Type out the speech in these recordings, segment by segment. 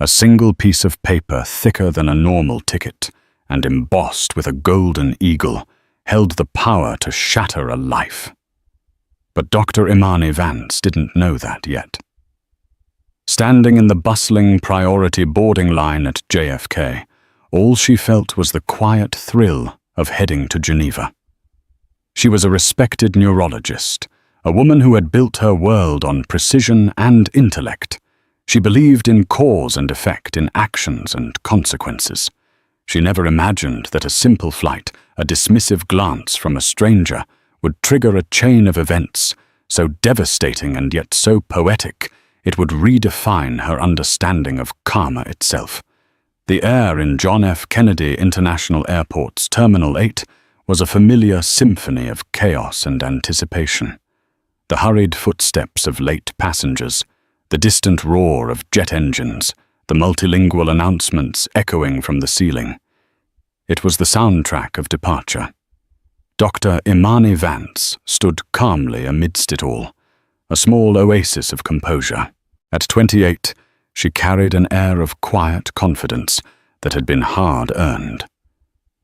A single piece of paper thicker than a normal ticket and embossed with a golden eagle held the power to shatter a life. But Dr. Imani Vance didn't know that yet. Standing in the bustling priority boarding line at JFK, all she felt was the quiet thrill of heading to Geneva. She was a respected neurologist, a woman who had built her world on precision and intellect. She believed in cause and effect, in actions and consequences. She never imagined that a simple flight, a dismissive glance from a stranger, would trigger a chain of events so devastating and yet so poetic it would redefine her understanding of karma itself. The air in John F. Kennedy International Airport's Terminal 8 was a familiar symphony of chaos and anticipation. The hurried footsteps of late passengers, the distant roar of jet engines, the multilingual announcements echoing from the ceiling. It was the soundtrack of departure. Dr. Imani Vance stood calmly amidst it all, a small oasis of composure. At 28, she carried an air of quiet confidence that had been hard-earned.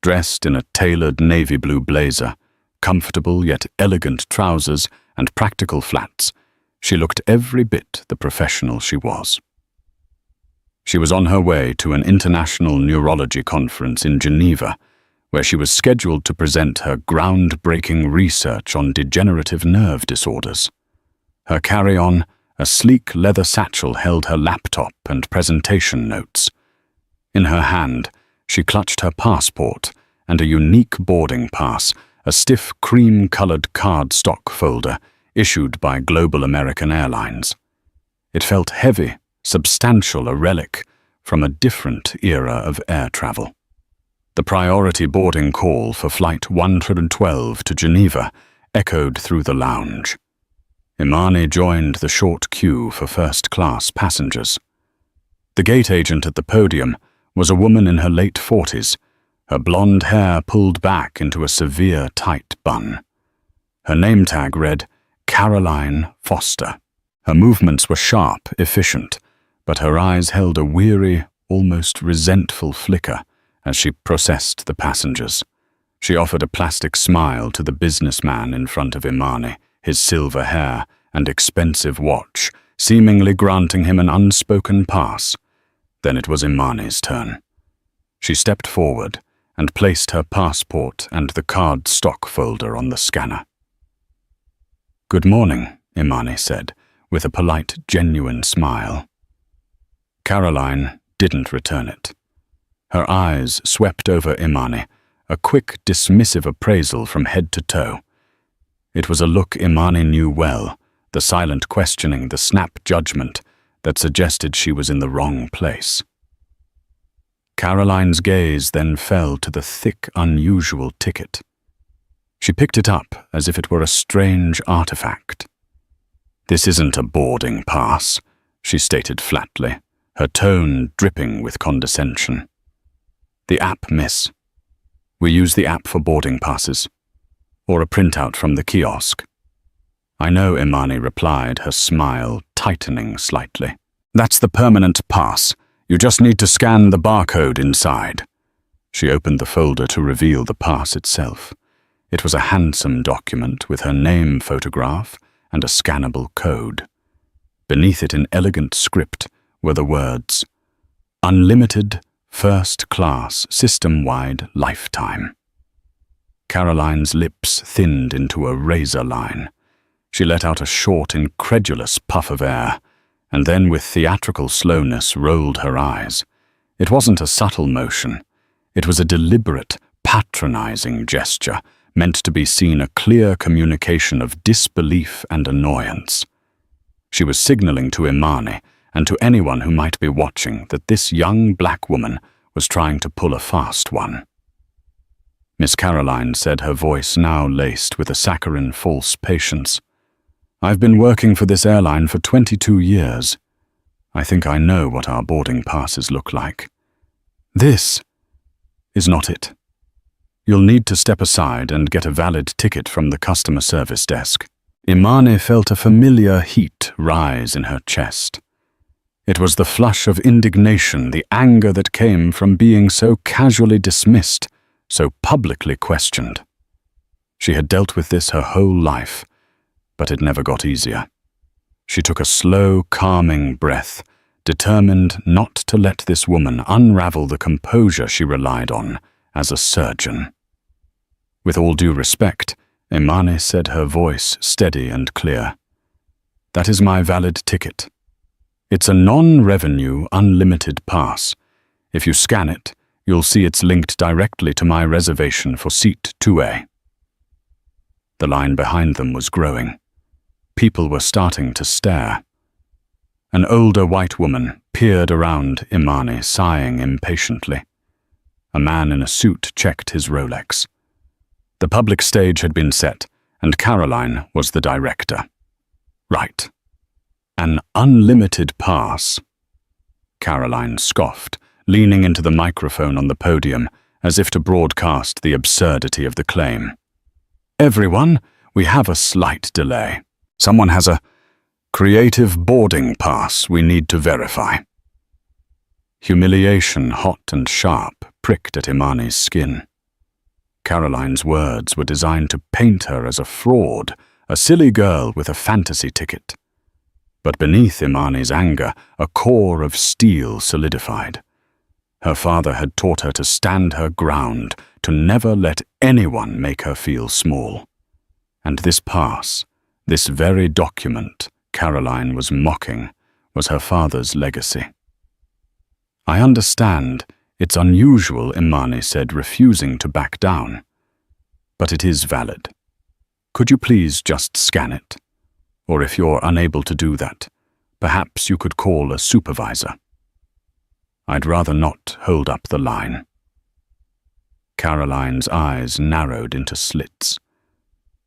Dressed in a tailored navy blue blazer, comfortable yet elegant trousers, and practical flats, she looked every bit the professional she was. She was on her way to an international neurology conference in Geneva, where she was scheduled to present her groundbreaking research on degenerative nerve disorders. Her carry-on, a sleek leather satchel, held her laptop and presentation notes. In her hand, she clutched her passport and a unique boarding pass, a stiff cream-colored cardstock folder issued by Global American Airlines. It felt heavy, substantial, a relic from a different era of air travel. The priority boarding call for Flight 112 to Geneva echoed through the lounge. Imani joined the short queue for first-class passengers. The gate agent at the podium was a woman in her late 40s, her blonde hair pulled back into a severe tight bun. Her name tag read Caroline Foster. Her movements were sharp, efficient, but her eyes held a weary, almost resentful flicker as she processed the passengers. She offered a plastic smile to the businessman in front of Imani, his silver hair and expensive watch, seemingly granting him an unspoken pass. Then it was Imani's turn. She stepped forward and placed her passport and the cardstock folder on the scanner. "Good morning," Imani said, with a polite, genuine smile. Caroline didn't return it. Her eyes swept over Imani, a quick, dismissive appraisal from head to toe. It was a look Imani knew well, the silent questioning, the snap judgment that suggested she was in the wrong place. Caroline's gaze then fell to the thick, unusual ticket. She picked it up as if it were a strange artifact. "This isn't a boarding pass," she stated flatly, her tone dripping with condescension. "The app, miss. We use the app for boarding passes, or a printout from the kiosk." "I know," Imani replied, her smile tightening slightly. "That's the permanent pass. You just need to scan the barcode inside." She opened the folder to reveal the pass itself. It was a handsome document with her name photograph and a scannable code. Beneath it in elegant script were the words, "Unlimited, first-class, system-wide lifetime." Caroline's lips thinned into a razor line. She let out a short, incredulous puff of air, and then with theatrical slowness rolled her eyes. It wasn't a subtle motion. It was a deliberate, patronizing gesture, meant to be seen a clear communication of disbelief and annoyance. She was signaling to Imani and to anyone who might be watching that this young black woman was trying to pull a fast one. Miss Caroline said, her voice now laced with a saccharine false patience. "I've been working for this airline for 22 years. I think I know what our boarding passes look like. This is not it. You'll need to step aside and get a valid ticket from the customer service desk." Imani felt a familiar heat rise in her chest. It was the flush of indignation, the anger that came from being so casually dismissed, so publicly questioned. She had dealt with this her whole life, but it never got easier. She took a slow, calming breath, determined not to let this woman unravel the composure she relied on as a surgeon. With all due respect, Imani said, her voice steady and clear. "That is my valid ticket. It's a non-revenue, unlimited pass. If you scan it, you'll see it's linked directly to my reservation for seat 2A. The line behind them was growing. People were starting to stare. An older white woman peered around Imani, sighing impatiently. A man in a suit checked his Rolex. The public stage had been set, and Caroline was the director. Right. An unlimited pass. Caroline scoffed, leaning into the microphone on the podium as if to broadcast the absurdity of the claim. "Everyone, we have a slight delay. Someone has a creative boarding pass we need to verify." Humiliation, hot and sharp, pricked at Imani's skin. Caroline's words were designed to paint her as a fraud, a silly girl with a fantasy ticket. But beneath Imani's anger, a core of steel solidified. Her father had taught her to stand her ground, to never let anyone make her feel small. And this pass, this very document Caroline was mocking, was her father's legacy. "I understand. It's unusual," Imani said, refusing to back down. "But it is valid. Could you please just scan it? Or if you're unable to do that, perhaps you could call a supervisor." "I'd rather not hold up the line." Caroline's eyes narrowed into slits.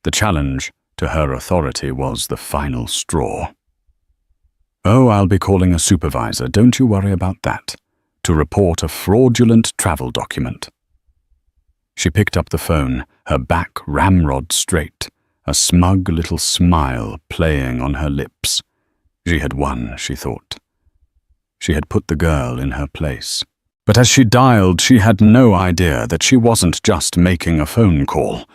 The challenge to her authority was the final straw. "Oh, I'll be calling a supervisor, don't you worry about that, to report a fraudulent travel document." She picked up the phone, her back ramrod straight, a smug little smile playing on her lips. She had won, she thought. She had put the girl in her place. But as she dialed, she had no idea that she wasn't just making a phone call.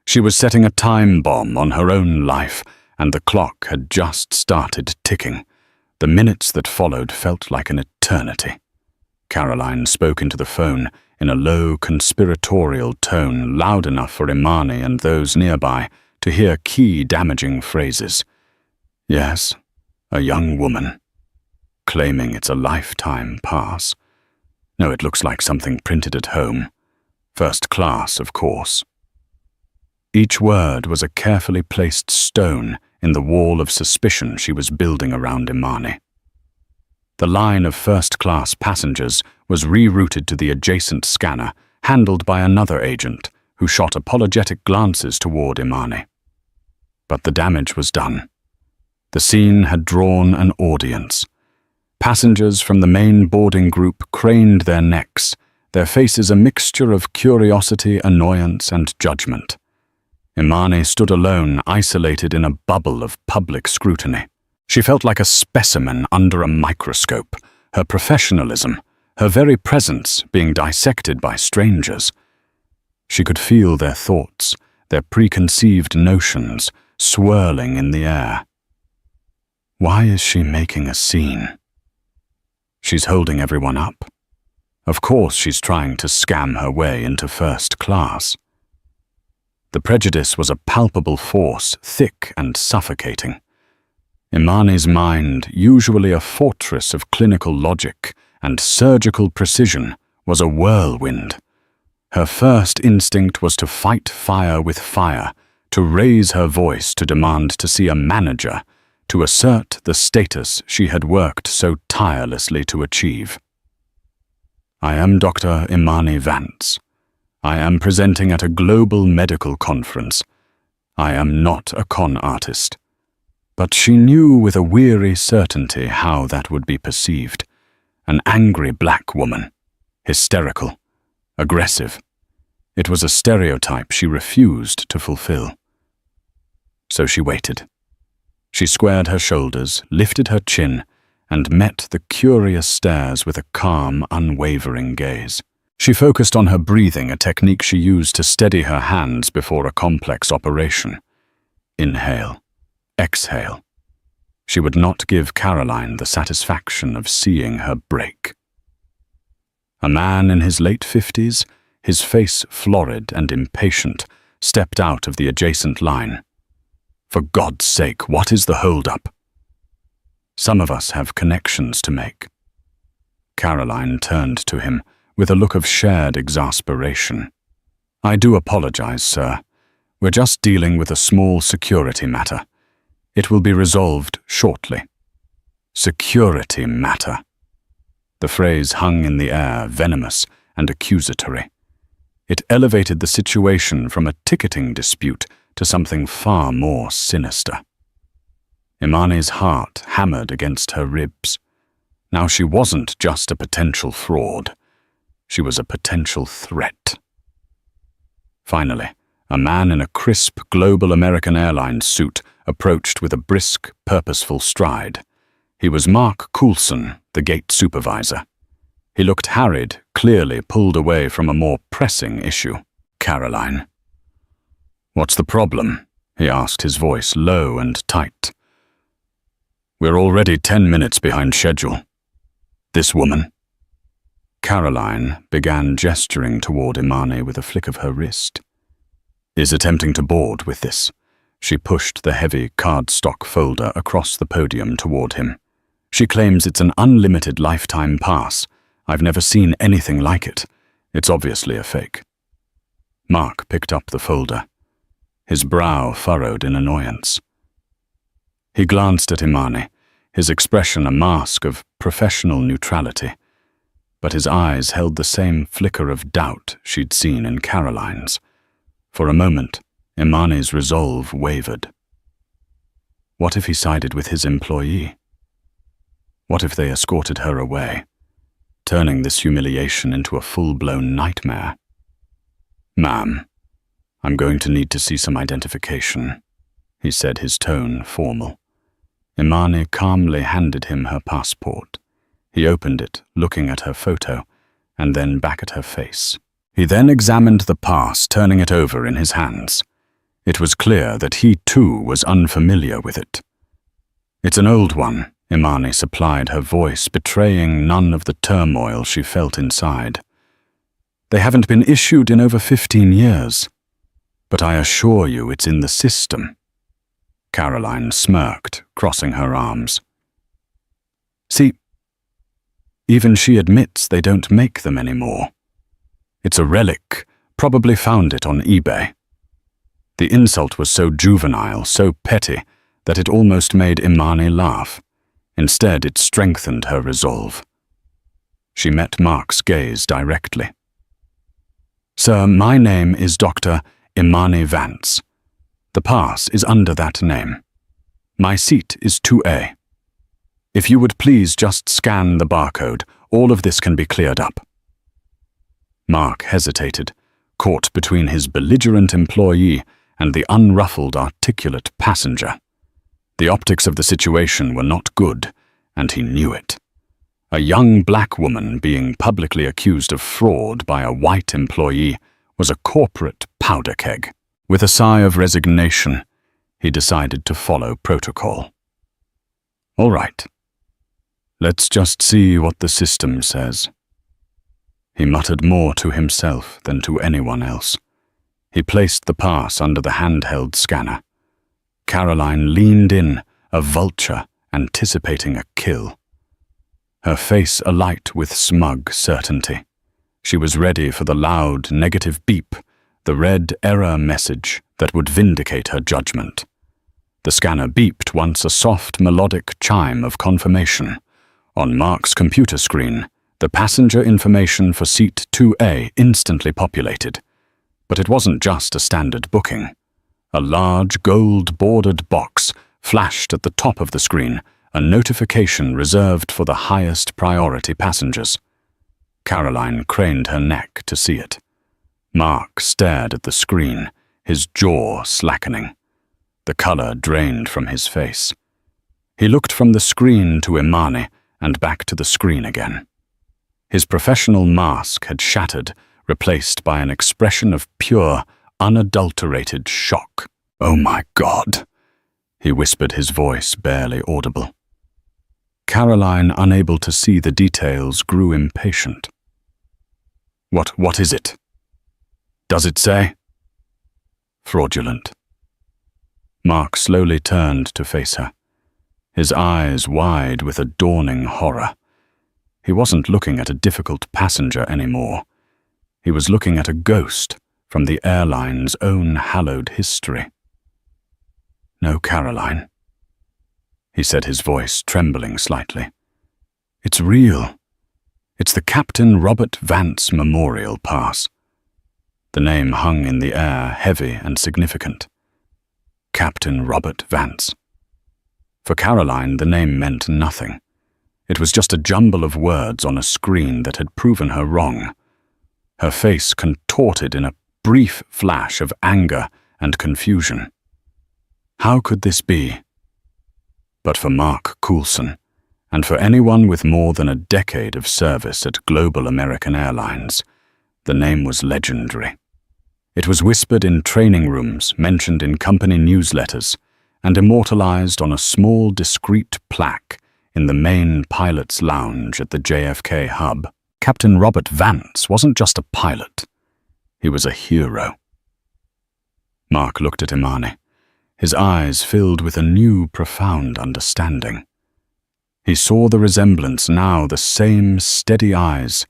She was setting a time bomb on her own life, and the clock had just started ticking. The minutes that followed felt like an eternity. Caroline spoke into the phone in a low, conspiratorial tone, loud enough for Imani and those nearby to hear key damaging phrases. "Yes, a young woman. Claiming it's a lifetime pass. No, it looks like something printed at home. First class, of course." Each word was a carefully placed stone in the wall of suspicion she was building around Imani. The line of first-class passengers was rerouted to the adjacent scanner, handled by another agent, who shot apologetic glances toward Imani. But the damage was done. The scene had drawn an audience. Passengers from the main boarding group craned their necks, their faces a mixture of curiosity, annoyance, and judgment. Imani stood alone, isolated in a bubble of public scrutiny. She felt like a specimen under a microscope, her professionalism, her very presence being dissected by strangers. She could feel their thoughts, their preconceived notions, swirling in the air. Why is she making a scene? She's holding everyone up. Of course she's trying to scam her way into first class. The prejudice was a palpable force, thick and suffocating. Imani's mind, usually a fortress of clinical logic and surgical precision, was a whirlwind. Her first instinct was to fight fire with fire, to raise her voice to demand to see a manager, to assert the status she had worked so tirelessly to achieve. "I am Dr. Imani Vance. I am presenting at a global medical conference. I am not a con artist." But she knew with a weary certainty how that would be perceived. An angry black woman, hysterical, aggressive. It was a stereotype she refused to fulfill. So she waited. She squared her shoulders, lifted her chin, and met the curious stares with a calm, unwavering gaze. She focused on her breathing, a technique she used to steady her hands before a complex operation. Inhale, exhale. She would not give Caroline the satisfaction of seeing her break. A man in his late 50s, his face florid and impatient, stepped out of the adjacent line. For God's sake, what is the hold-up? Some of us have connections to make. Caroline turned to him with a look of shared exasperation. I do apologize, sir. We're just dealing with a small security matter. It will be resolved shortly. Security matter. The phrase hung in the air, venomous and accusatory. It elevated the situation from a ticketing dispute to something far more sinister. Imani's heart hammered against her ribs. Now she wasn't just a potential fraud. She was a potential threat. Finally, a man in a crisp Global American Airlines suit approached with a brisk, purposeful stride. He was Mark Coulson, the gate supervisor. He looked harried, clearly pulled away from a more pressing issue. Caroline. What's the problem? He asked, his voice low and tight. We're already 10 minutes behind schedule. This woman. Caroline began gesturing toward Imani with a flick of her wrist. Is attempting to board with this. She pushed the heavy cardstock folder across the podium toward him. She claims it's an unlimited lifetime pass. I've never seen anything like it. It's obviously a fake. Mark picked up the folder. His brow furrowed in annoyance. He glanced at Imani, his expression a mask of professional neutrality, but his eyes held the same flicker of doubt she'd seen in Caroline's. For a moment, Imani's resolve wavered. What if he sided with his employee? What if they escorted her away, turning this humiliation into a full-blown nightmare? Ma'am, I'm going to need to see some identification, he said, his tone formal. Imani calmly handed him her passport. He opened it, looking at her photo, and then back at her face. He then examined the pass, turning it over in his hands. It was clear that he too was unfamiliar with it. It's an old one, Imani supplied, her voice betraying none of the turmoil she felt inside. They haven't been issued in over 15 years, but I assure you it's in the system. Caroline smirked, crossing her arms. See, even she admits they don't make them anymore. It's a relic, probably found it on eBay. The insult was so juvenile, so petty, that it almost made Imani laugh. Instead, it strengthened her resolve. She met Mark's gaze directly. Sir, my name is Dr. Imani Vance. The pass is under that name. My seat is 2A. If you would please just scan the barcode, all of this can be cleared up. Mark hesitated, caught between his belligerent employee and the unruffled, articulate passenger. The optics of the situation were not good, and he knew it. A young black woman being publicly accused of fraud by a white employee was a corporate powder keg. With a sigh of resignation, he decided to follow protocol. All right. Let's just see what the system says. He muttered more to himself than to anyone else. He placed the pass under the handheld scanner. Caroline leaned in, a vulture anticipating a kill. Her face alight with smug certainty. She was ready for the loud, negative beep, the red error message that would vindicate her judgment. The scanner beeped once, a soft, melodic chime of confirmation. On Mark's computer screen, the passenger information for seat 2A instantly populated. But it wasn't just a standard booking. A large, gold-bordered box flashed at the top of the screen, a notification reserved for the highest priority passengers. Caroline craned her neck to see it. Mark stared at the screen, his jaw slackening. The color drained from his face. He looked from the screen to Imani, and back to the screen again. His professional mask had shattered, replaced by an expression of pure, unadulterated shock. "Oh my God," he whispered, his voice barely audible. Caroline, unable to see the details, grew impatient. What is it? Does it say?" "Fraudulent." Mark slowly turned to face her, his eyes wide with a dawning horror. He wasn't looking at a difficult passenger anymore. He was looking at a ghost from the airline's own hallowed history. "No, Caroline," he said, his voice trembling slightly. "It's real. It's the Captain Robert Vance Memorial Pass." The name hung in the air, heavy and significant. Captain Robert Vance. For Caroline, the name meant nothing. It was just a jumble of words on a screen that had proven her wrong. Her face contorted in a brief flash of anger and confusion. How could this be? But for Mark Coulson, and for anyone with more than a decade of service at Global American Airlines, the name was legendary. It was whispered in training rooms, mentioned in company newsletters, and immortalized on a small, discreet plaque in the main pilot's lounge at the JFK hub. Captain Robert Vance wasn't just a pilot. He was a hero. Mark looked at Imani, his eyes filled with a new, profound understanding. He saw the resemblance now, the same steady eyes,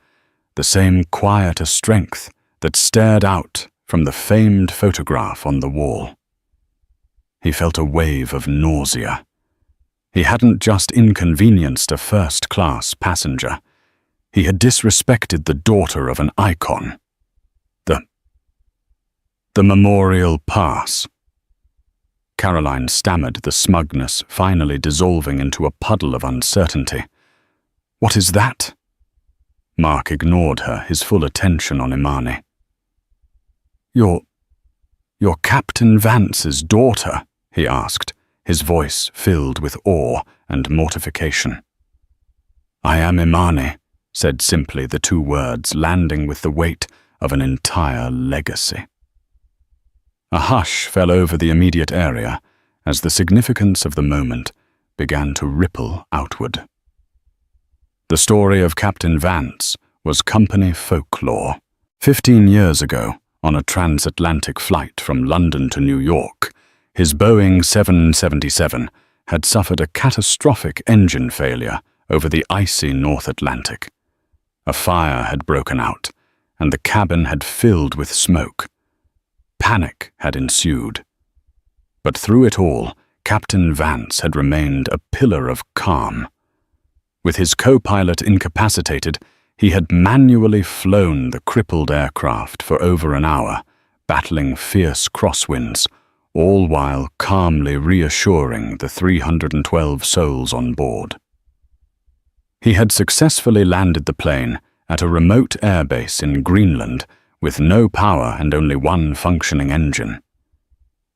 the same quieter strength that stared out from the famed photograph on the wall. He felt a wave of nausea. He hadn't just inconvenienced a first-class passenger. He had disrespected the daughter of an icon. The Memorial Pass. Caroline stammered, the smugness finally dissolving into a puddle of uncertainty. "What is that?" Mark ignored her, his full attention on Imani. You're Captain Vance's daughter?" he asked, his voice filled with awe and mortification. "I am Imani," said simply the two words, landing with the weight of an entire legacy. A hush fell over the immediate area as the significance of the moment began to ripple outward. The story of Captain Vance was company folklore. 15 years ago, on a transatlantic flight from London to New York, his Boeing 777 had suffered a catastrophic engine failure over the icy North Atlantic. A fire had broken out, and the cabin had filled with smoke. Panic had ensued. But through it all, Captain Vance had remained a pillar of calm. With his co-pilot incapacitated, he had manually flown the crippled aircraft for over an hour, battling fierce crosswinds, all while calmly reassuring the 312 souls on board. He had successfully landed the plane at a remote airbase in Greenland with no power and only one functioning engine.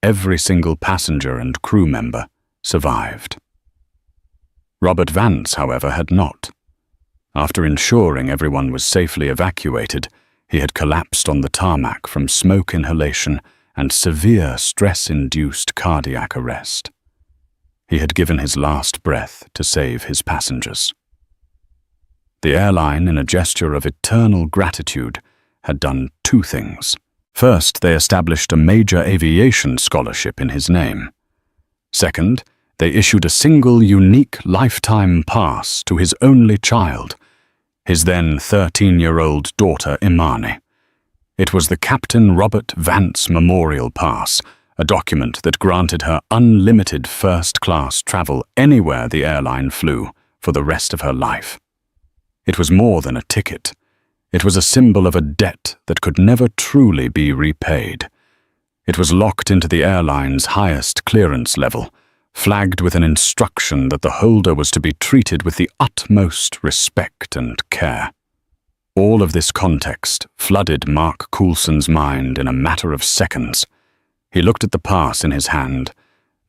Every single passenger and crew member survived. Robert Vance, however, had not. After ensuring everyone was safely evacuated, he had collapsed on the tarmac from smoke inhalation and severe stress-induced cardiac arrest. He had given his last breath to save his passengers. The airline, in a gesture of eternal gratitude, had done two things. First, they established a major aviation scholarship in his name. Second, they issued a single unique lifetime pass to his only child, his then 13-year-old daughter Imani. It was the Captain Robert Vance Memorial Pass, a document that granted her unlimited first-class travel anywhere the airline flew for the rest of her life. It was more than a ticket. It was a symbol of a debt that could never truly be repaid. It was locked into the airline's highest clearance level, flagged with an instruction that the holder was to be treated with the utmost respect and care. All of this context flooded Mark Coulson's mind in a matter of seconds. He looked at the pass in his hand,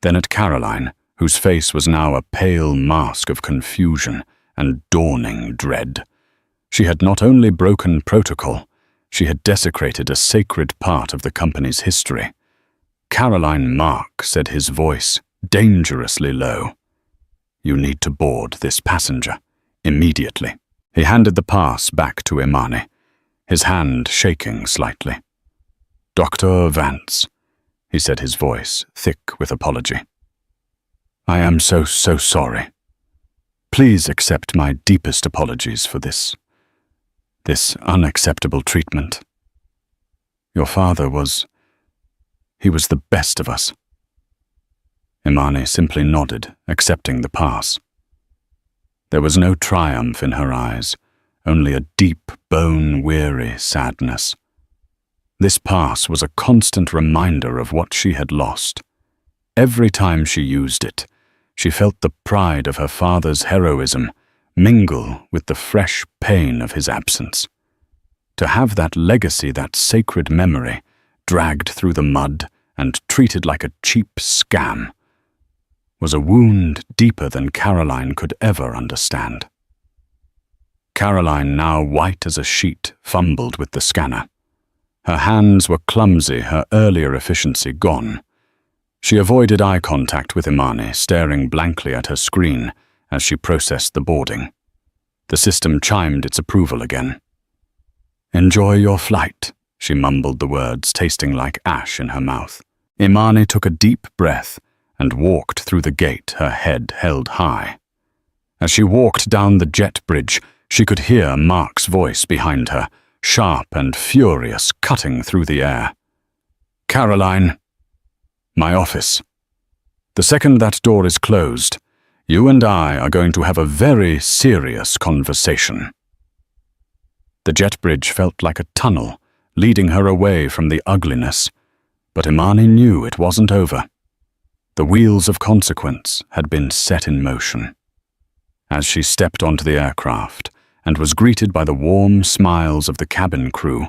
then at Caroline, whose face was now a pale mask of confusion and dawning dread. She had not only broken protocol, she had desecrated a sacred part of the company's history. Caroline Mark said, his voice dangerously low, "You need to board this passenger, immediately." He handed the pass back to Imani, his hand shaking slightly. "Dr. Vance," he said, his voice thick with apology. "I am so sorry. Please accept my deepest apologies for this unacceptable treatment. Your father he was the best of us." Imani simply nodded, accepting the pass. There was no triumph in her eyes, only a deep, bone-weary sadness. This pass was a constant reminder of what she had lost. Every time she used it, she felt the pride of her father's heroism mingle with the fresh pain of his absence. To have that legacy, that sacred memory, dragged through the mud and treated like a cheap scam, was a wound deeper than Caroline could ever understand. Caroline, now white as a sheet, fumbled with the scanner. Her hands were clumsy, her earlier efficiency gone. She avoided eye contact with Imani, staring blankly at her screen as she processed the boarding. The system chimed its approval again. "Enjoy your flight," she mumbled the words, tasting like ash in her mouth. Imani took a deep breath and walked through the gate, her head held high. As she walked down the jet bridge, she could hear Mark's voice behind her, sharp and furious, cutting through the air. "Caroline, my office. The second that door is closed, you and I are going to have a very serious conversation." The jet bridge felt like a tunnel, leading her away from the ugliness, but Imani knew it wasn't over. The wheels of consequence had been set in motion. As she stepped onto the aircraft and was greeted by the warm smiles of the cabin crew,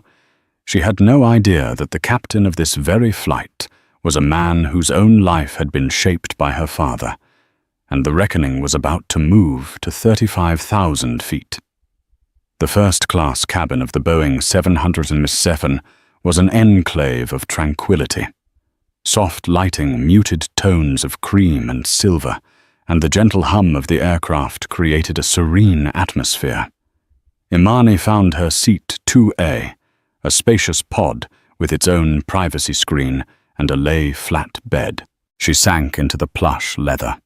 she had no idea that the captain of this very flight was a man whose own life had been shaped by her father, and the reckoning was about to move to 35,000 feet. The first-class cabin of the Boeing 707 was an enclave of tranquility. Soft lighting, muted tones of cream and silver, and the gentle hum of the aircraft created a serene atmosphere. Imani found her seat 2A, a spacious pod with its own privacy screen and a lay-flat bed. She sank into the plush leather.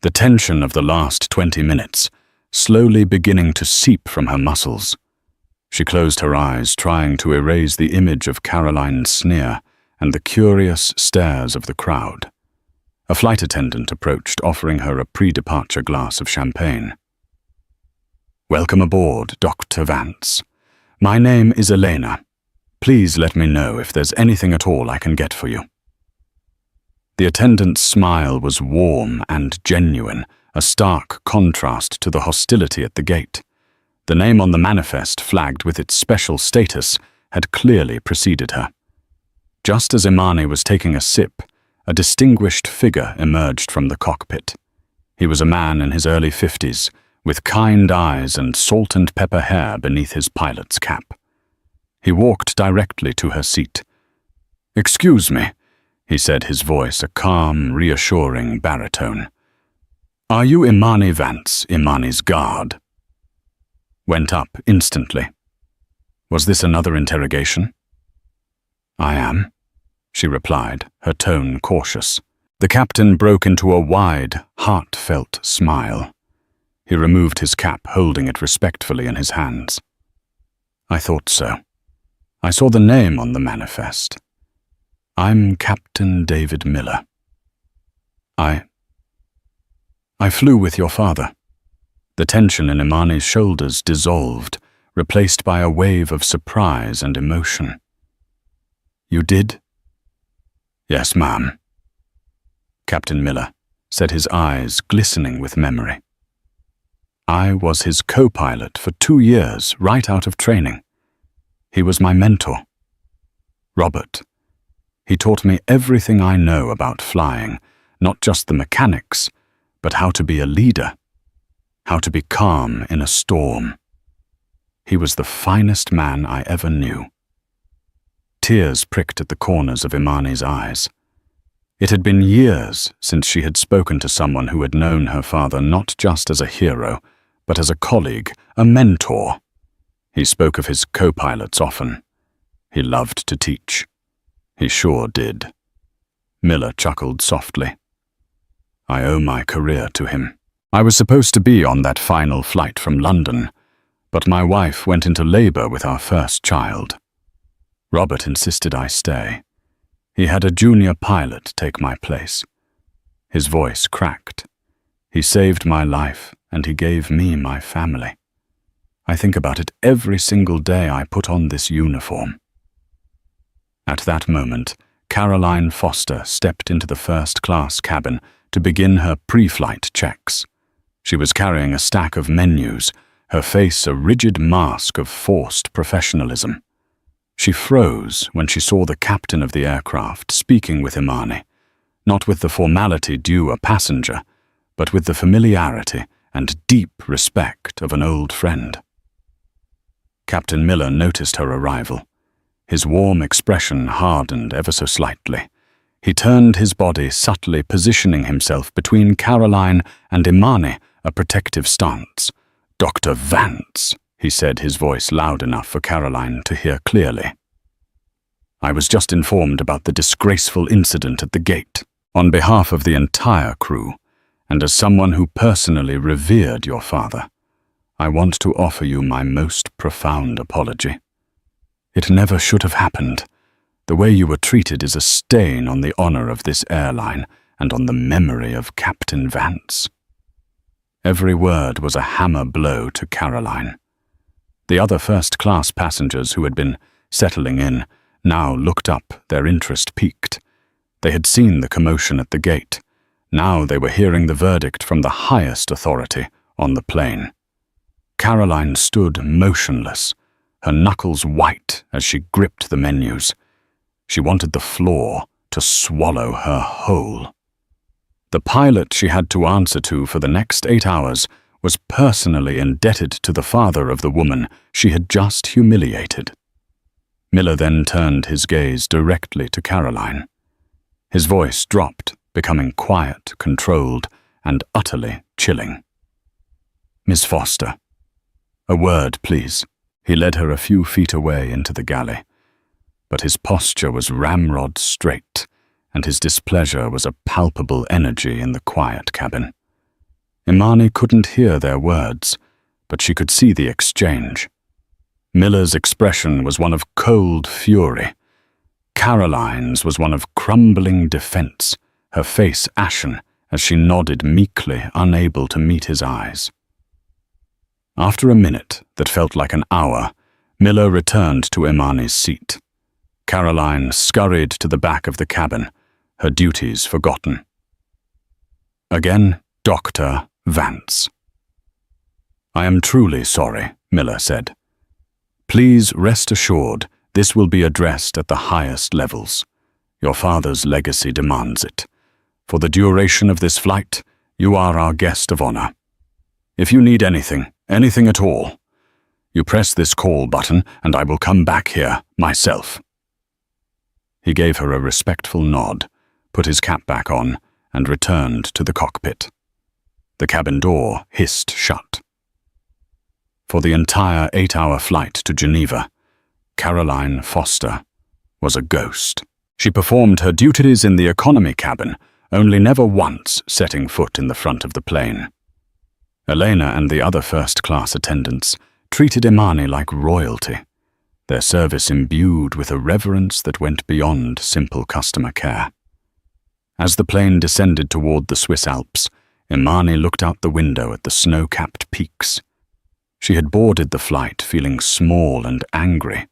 The tension of the last 20 minutes, slowly beginning to seep from her muscles. She closed her eyes, trying to erase the image of Caroline's sneer and the curious stares of the crowd. A flight attendant approached, offering her a pre-departure glass of champagne. "Welcome aboard, Dr. Vance. My name is Elena. Please let me know if there's anything at all I can get for you." The attendant's smile was warm and genuine, a stark contrast to the hostility at the gate. The name on the manifest, flagged with its special status, had clearly preceded her. Just as Imani was taking a sip, a distinguished figure emerged from the cockpit. He was a man in his early 50s, with kind eyes and salt and pepper hair beneath his pilot's cap. He walked directly to her seat. "Excuse me," he said, his voice a calm, reassuring baritone. "Are you Imani Vance, Imani's guard?" Went up instantly. Was this another interrogation? "I am," she replied, her tone cautious. The captain broke into a wide, heartfelt smile. He removed his cap, holding it respectfully in his hands. "I thought so. I saw the name on the manifest. I'm Captain David Miller. I flew with your father." The tension in Imani's shoulders dissolved, replaced by a wave of surprise and emotion. "You did?" "Yes, ma'am," Captain Miller said, his eyes glistening with memory. "I was his co-pilot for 2 years, right out of training. He was my mentor. Robert. He taught me everything I know about flying, not just the mechanics, but how to be a leader. how to be calm in a storm. He was the finest man I ever knew. Tears pricked at the corners of Imani's eyes. It had been years since she had spoken to someone who had known her father not just as a hero, but as a colleague, a mentor. He spoke of his co-pilots often. He loved to teach. He sure did. Miller chuckled softly. I owe my career to him. I was supposed to be on that final flight from London, but my wife went into labor with our first child. Robert insisted I stay. He had a junior pilot take my place. His voice cracked. He saved my life, and he gave me my family. I think about it every single day I put on this uniform. At that moment, Caroline Foster stepped into the first-class cabin to begin her pre-flight checks. She was carrying a stack of menus, her face a rigid mask of forced professionalism. She froze when she saw the captain of the aircraft speaking with Imani, not with the formality due a passenger, but with the familiarity and deep respect of an old friend. Captain Miller noticed her arrival. His warm expression hardened ever so slightly. He turned his body, subtly positioning himself between Caroline and Imani, a protective stance. Dr. Vance, he said, his voice loud enough for Caroline to hear clearly. I was just informed about the disgraceful incident at the gate. On behalf of the entire crew, and as someone who personally revered your father, I want to offer you my most profound apology. It never should have happened. The way you were treated is a stain on the honor of this airline and on the memory of Captain Vance. Every word was a hammer blow to Caroline. The other first-class passengers who had been settling in now looked up, their interest piqued. They had seen the commotion at the gate. Now they were hearing the verdict from the highest authority on the plane. Caroline stood motionless, her knuckles white as she gripped the menus. She wanted the floor to swallow her whole. The pilot she had to answer to for the next 8 hours was personally indebted to the father of the woman she had just humiliated. Miller then turned his gaze directly to Caroline. His voice dropped, becoming quiet, controlled, and utterly chilling. Miss Foster. A word, please. He led her a few feet away into the galley. But his posture was ramrod straight, and his displeasure was a palpable energy in the quiet cabin. Imani couldn't hear their words, but she could see the exchange. Miller's expression was one of cold fury. Caroline's was one of crumbling defense, her face ashen as she nodded meekly, unable to meet his eyes. After a minute that felt like an hour, Miller returned to Imani's seat. Caroline scurried to the back of the cabin, her duties forgotten. Again, Dr. Vance. I am truly sorry, Miller said. Please rest assured this will be addressed at the highest levels. Your father's legacy demands it. For the duration of this flight, you are our guest of honor. If you need anything at all, you press this call button and I will come back here myself. He gave her a respectful nod, put his cap back on, and returned to the cockpit. The cabin door hissed shut. For the entire 8-hour flight to Geneva, Caroline Foster was a ghost. She performed her duties in the economy cabin, only never once setting foot in the front of the plane. Elena and the other first-class attendants treated Imani like royalty, their service imbued with a reverence that went beyond simple customer care. As the plane descended toward the Swiss Alps, Imani looked out the window at the snow-capped peaks. She had boarded the flight feeling small and angry,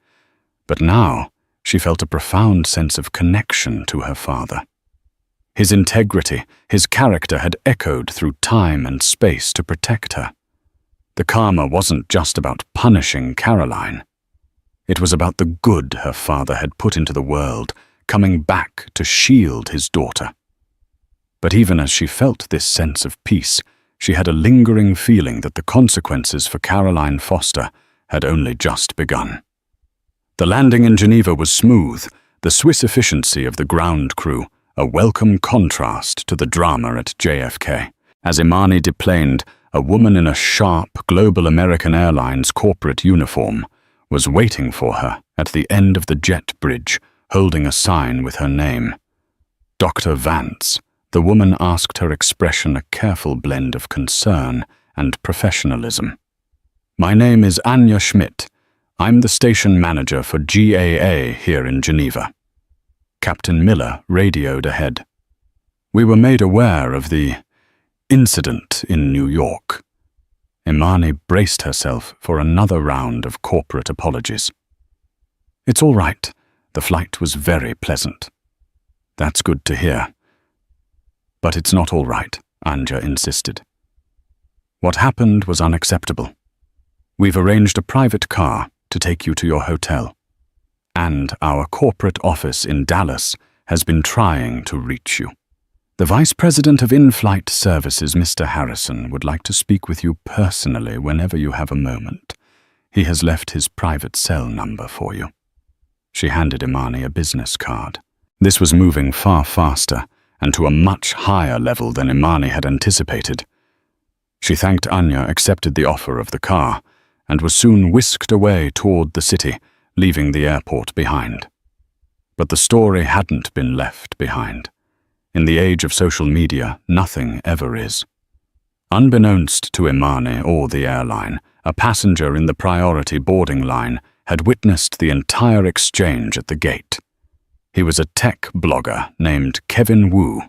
but now she felt a profound sense of connection to her father. His integrity, his character had echoed through time and space to protect her. The karma wasn't just about punishing Caroline. It was about the good her father had put into the world, coming back to shield his daughter. But even as she felt this sense of peace, she had a lingering feeling that the consequences for Caroline Foster had only just begun. The landing in Geneva was smooth, the Swiss efficiency of the ground crew a welcome contrast to the drama at JFK. As Imani deplaned, a woman in a sharp Global American Airlines corporate uniform was waiting for her at the end of the jet bridge, holding a sign with her name. Dr. Vance. The woman asked her expression a careful blend of concern and professionalism. "My name is Anya Schmidt. I'm the station manager for GAA here in Geneva." Captain Miller radioed ahead. "We were made aware of the incident in New York." Imani braced herself for another round of corporate apologies. "It's all right. The flight was very pleasant." "That's good to hear." "But it's not all right," Anja insisted. "What happened was unacceptable. We've arranged a private car to take you to your hotel, and our corporate office in Dallas has been trying to reach you. The Vice President of In-Flight Services, Mr. Harrison, would like to speak with you personally whenever you have a moment. He has left his private cell number for you." She handed Imani a business card. This was moving far faster and to a much higher level than Imani had anticipated. She thanked Anya, accepted the offer of the car, and was soon whisked away toward the city, leaving the airport behind. But the story hadn't been left behind. In the age of social media, nothing ever is. Unbeknownst to Imani or the airline, a passenger in the priority boarding line had witnessed the entire exchange at the gate. He was a tech blogger named Kevin Wu,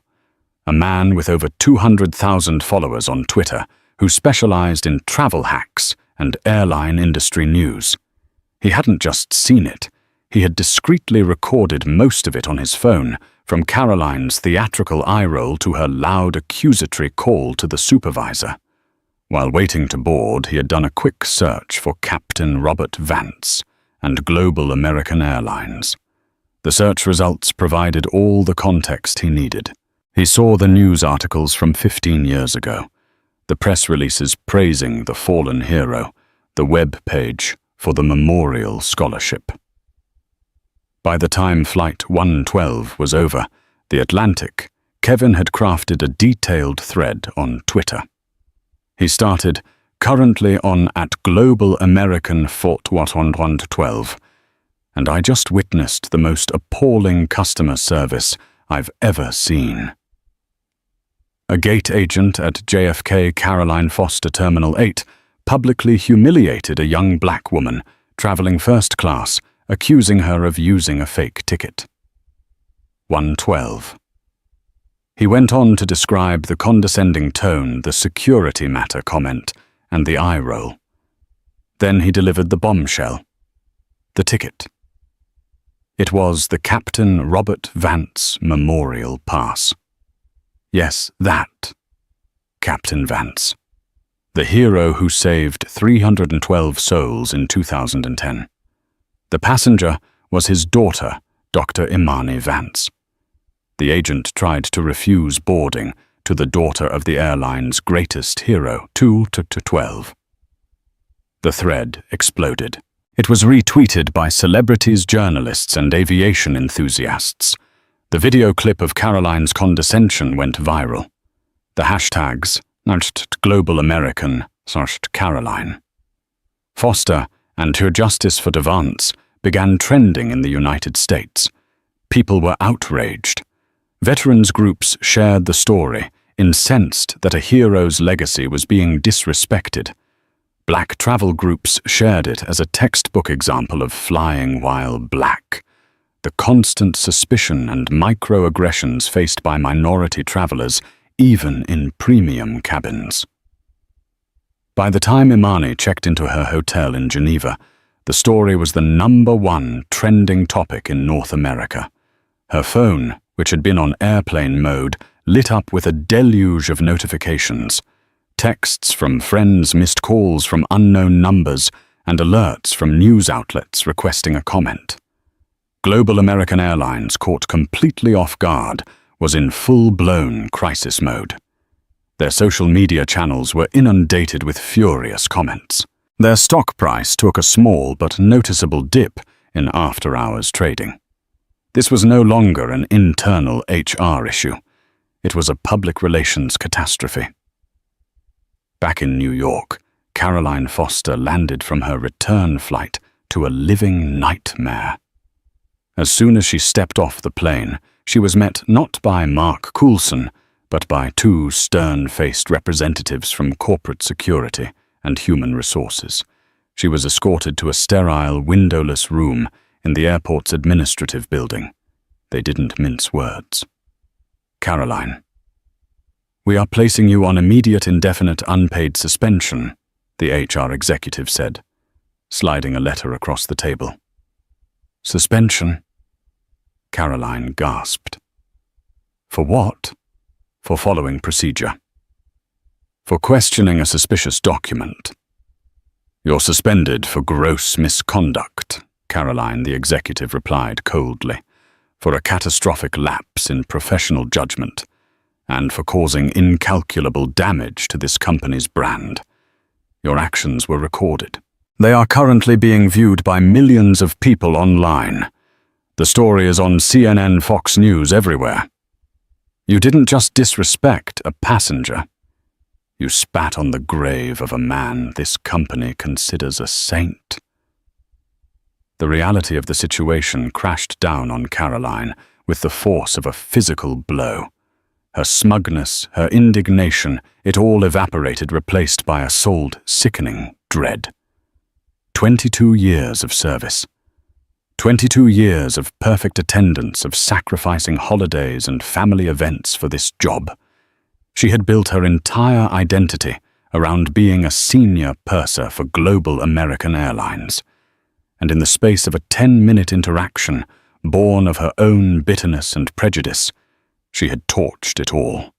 a man with over 200,000 followers on Twitter who specialized in travel hacks and airline industry news. He hadn't just seen it, he had discreetly recorded most of it on his phone, from Caroline's theatrical eye roll to her loud accusatory call to the supervisor. While waiting to board, he had done a quick search for Captain Robert Vance and Global American Airlines. The search results provided all the context he needed. He saw the news articles from 15 years ago, the press releases praising the fallen hero, the web page for the Memorial Scholarship. By the time Flight 112 was over, the Atlantic, Kevin had crafted a detailed thread on Twitter. He started, "Currently on at Global American Flight 112, and I just witnessed the most appalling customer service I've ever seen." A gate agent at JFK Caroline Foster Terminal 8 publicly humiliated a young black woman traveling first class, accusing her of using a fake ticket. 112. He went on to describe the condescending tone, the security matter comment, and the eye roll. Then he delivered the bombshell. The ticket. It was the Captain Robert Vance Memorial Pass. Yes, that. Captain Vance. The hero who saved 312 souls in 2010. The passenger was his daughter, Dr. Imani Vance. The agent tried to refuse boarding to the daughter of the airline's greatest hero, 2-12. The thread exploded. It was retweeted by celebrities, journalists, and aviation enthusiasts. The video clip of Caroline's condescension went viral. The hashtags #Global American #Caroline. Foster and her Justice for Vance began trending in the United States. People were outraged. Veterans groups shared the story, incensed that a hero's legacy was being disrespected. Black travel groups shared it as a textbook example of flying while black. The constant suspicion and microaggressions faced by minority travelers, even in premium cabins. By the time Imani checked into her hotel in Geneva, the story was the #1 trending topic in North America. Her phone, which had been on airplane mode, lit up with a deluge of notifications. Texts from friends, missed calls from unknown numbers, and alerts from news outlets requesting a comment. Global American Airlines, caught completely off guard, was in full-blown crisis mode. Their social media channels were inundated with furious comments. Their stock price took a small but noticeable dip in after-hours trading. This was no longer an internal HR issue. It was a public relations catastrophe. Back in New York, Caroline Foster landed from her return flight to a living nightmare. As soon as she stepped off the plane, she was met not by Mark Coulson, but by two stern-faced representatives from corporate security and human resources. She was escorted to a sterile, windowless room in the airport's administrative building. They didn't mince words. "Caroline, we are placing you on immediate indefinite unpaid suspension," the HR executive said, sliding a letter across the table. "Suspension?" Caroline gasped. "For what?" "For following procedure. For questioning a suspicious document." "You're suspended for gross misconduct," Caroline, the executive, replied coldly, "for a catastrophic lapse in professional judgment, and for causing incalculable damage to this company's brand. Your actions were recorded. They are currently being viewed by millions of people online. The story is on CNN, Fox News, everywhere. You didn't just disrespect a passenger. You spat on the grave of a man this company considers a saint." The reality of the situation crashed down on Caroline with the force of a physical blow. Her smugness, her indignation, it all evaporated, replaced by a soul sickening dread. 22 years of service. 22 years of perfect attendance, of sacrificing holidays and family events for this job. She had built her entire identity around being a senior purser for Global American Airlines. And in the space of a 10-minute interaction, born of her own bitterness and prejudice, she had torched it all.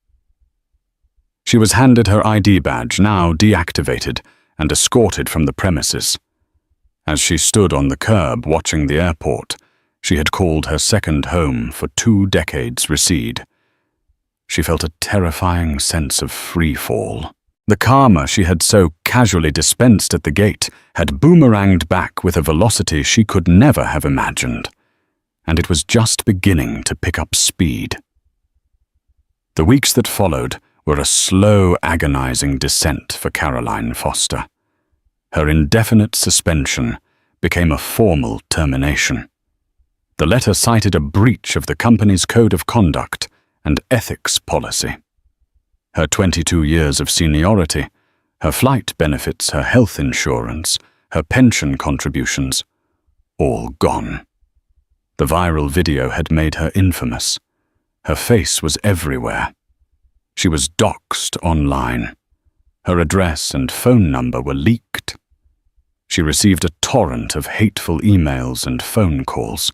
She was handed her ID badge, now deactivated, and escorted from the premises. As she stood on the curb watching the airport, she had called her second home for 2 decades recede. She felt a terrifying sense of free fall. The karma she had so casually dispensed at the gate had boomeranged back with a velocity she could never have imagined, and it was just beginning to pick up speed. The weeks that followed were a slow, agonizing descent for Caroline Foster. Her indefinite suspension became a formal termination. The letter cited a breach of the company's code of conduct and ethics policy. Her 22 years of seniority, her flight benefits, her health insurance, her pension contributions, all gone. The viral video had made her infamous. Her face was everywhere. She was doxxed online. Her address and phone number were leaked. She received a torrent of hateful emails and phone calls.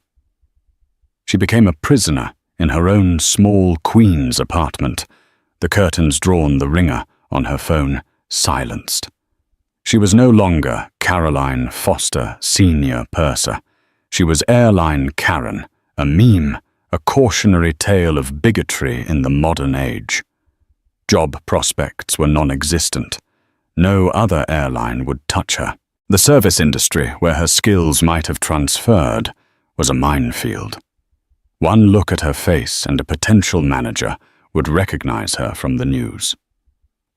She became a prisoner in her own small Queens apartment, the curtains drawn, the ringer on her phone silenced. She was no longer Caroline Foster, senior purser. She was Airline Karen, a meme, a cautionary tale of bigotry in the modern age. Job prospects were non-existent. No other airline would touch her. The service industry, where her skills might have transferred, was a minefield. One look at her face and a potential manager would recognize her from the news.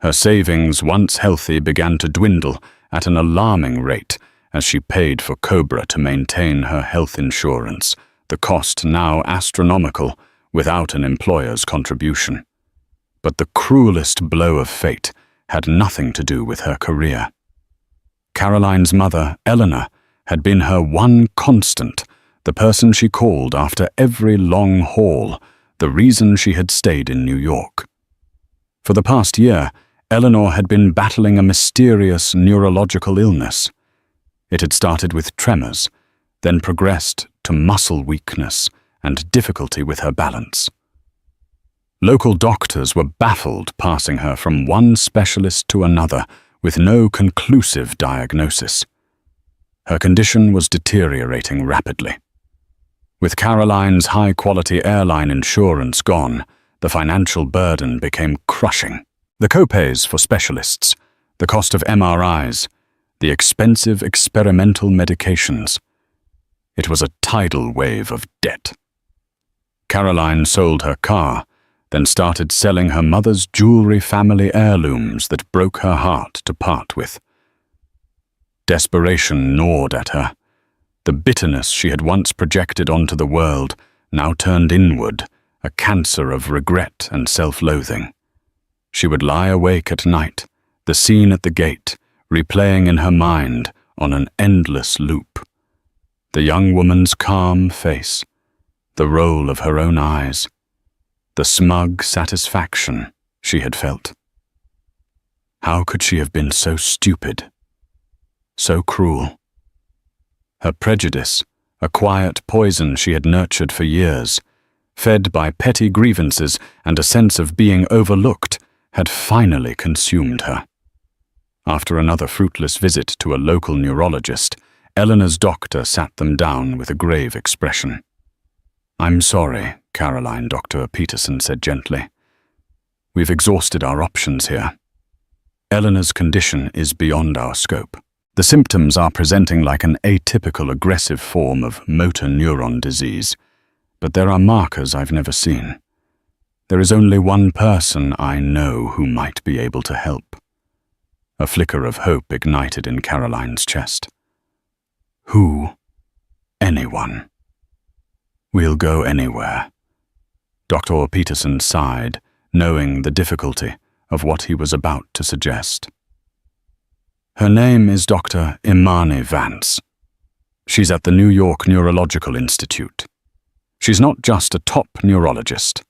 Her savings, once healthy, began to dwindle at an alarming rate as she paid for Cobra to maintain her health insurance, the cost now astronomical without an employer's contribution. But the cruelest blow of fate had nothing to do with her career. Caroline's mother, Eleanor, had been her one constant, the person she called after every long haul, the reason she had stayed in New York. For the past year, Eleanor had been battling a mysterious neurological illness. It had started with tremors, then progressed to muscle weakness and difficulty with her balance. Local doctors were baffled, passing her from one specialist to another with no conclusive diagnosis. Her condition was deteriorating rapidly. With Caroline's high-quality airline insurance gone, the financial burden became crushing. The copays for specialists, the cost of MRIs, the expensive experimental medications. It was a tidal wave of debt. Caroline sold her car, then started selling her mother's jewelry family heirlooms that broke her heart to part with. Desperation gnawed at her. The bitterness she had once projected onto the world now turned inward, a cancer of regret and self-loathing. She would lie awake at night, the scene at the gate, replaying in her mind on an endless loop. The young woman's calm face, the roll of her own eyes, the smug satisfaction she had felt. How could she have been so stupid, so cruel? Her prejudice, a quiet poison she had nurtured for years, fed by petty grievances and a sense of being overlooked, had finally consumed her. After another fruitless visit to a local neurologist, Eleanor's doctor sat them down with a grave expression. "I'm sorry, Caroline," Dr. Peterson said gently. "We've exhausted our options here. Eleanor's condition is beyond our scope. The symptoms are presenting like an atypical aggressive form of motor neuron disease, but there are markers I've never seen. There is only one person I know who might be able to help." A flicker of hope ignited in Caroline's chest. "Who?" "Anyone. We'll go anywhere." Dr. Peterson sighed, knowing the difficulty of what he was about to suggest. "Her name is Dr. Imani Vance. She's at the New York Neurological Institute. She's not just a top neurologist.